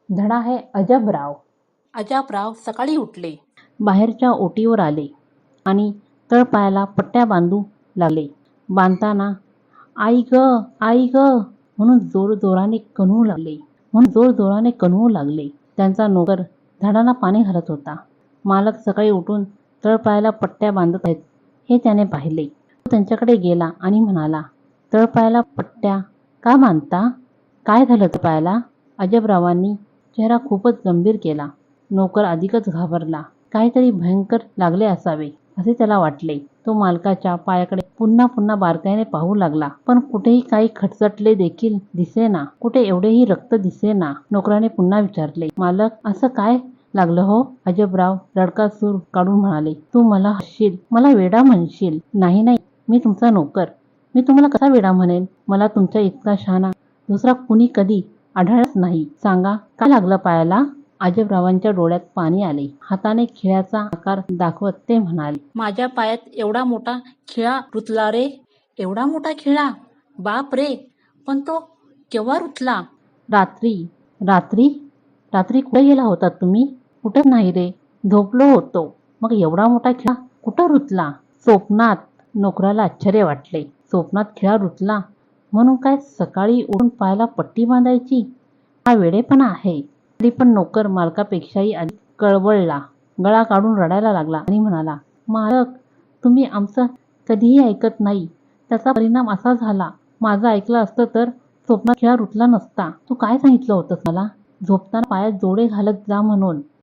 धडा आहे अजबराव. अजाबराव सकाळी उठले. बाहेरच्या ओटीवर आले आणि तळपायाला पट्ट्या बांधू लागले. बांधताना आई ग आई ग म्हणून जोरजोराने कणवू लागले. त्यांचा नोकर झाडांना पाणी घालत होता. मालक सकाळी उठून तळपायाला पट्ट्या बांधत आहेत हे त्याने पाहिले. तो त्यांच्याकडे गेला आणि म्हणाला, तळपायाला पट्ट्या का बांधता? काय झालं तळपायाला? अजबरावांनी चेहरा खूपच गंभीर केला. नोकर अधिकच घाबरला. काहीतरी भयंकर लागले असावे असे त्याला वाटले. तो मालकाच्या पायाकडे पुन्हा पुन्हा बारकाईने पाहू लागला. पण कुठेही काही खटचटले देखील दिसेना. कुठे एवढेही रक्त दिसेना. नोकराने पुन्हा विचारले, मालक, असं काय लागलं हो? अजबराव रडका सूर काढून म्हणाले, तू मला हसशील, मला वेडा म्हणशील. नाही नाही, मी तुमचा नोकर. मी तुम्हाला कसा वेडा म्हणेन? मला तुमच्या इतका शहाणा दुसरा कुणी कधी आढळलाच नाही. सांगा, काय लागलं पायाला? अजबरावांच्या डोळ्यात पाणी आले. हाताने खिळ्याचा आकार दाखवत ते म्हणाले, माझ्या पायात एवढा मोठा खिळा रुतला रे. एवढा मोठा खिळा? बाप रे. पण तो केव्हा रुतला? रात्री. रात्री? रात्री कुठे गेला होता तुम्ही? कुठं नाही रे, झोपलो होतो. मग एवढा मोठा खिळा कुठं रुतला? स्वप्नात. नोकराला आश्चर्य वाटले. स्वप्नात खिळा रुतला म्हणून काय सकाळी उठून पायाला पट्टी बांधायची? हा वेडेपणा आहे. तरी पण नोकर मालकापेक्षाही अधिक कळवळला. गळा काढून रडायला लागला आणि म्हणाला, मालक, तुम्ही आमचं कधीही ऐकत नाही. त्याचा परिणाम असा झाला. माझं ऐकलं असतं तर स्वप्नात खिळा रुतला नसता. तू काय सांगितलं होतंस मला? झोपताना पायात जोडे घालत जा म्हणून.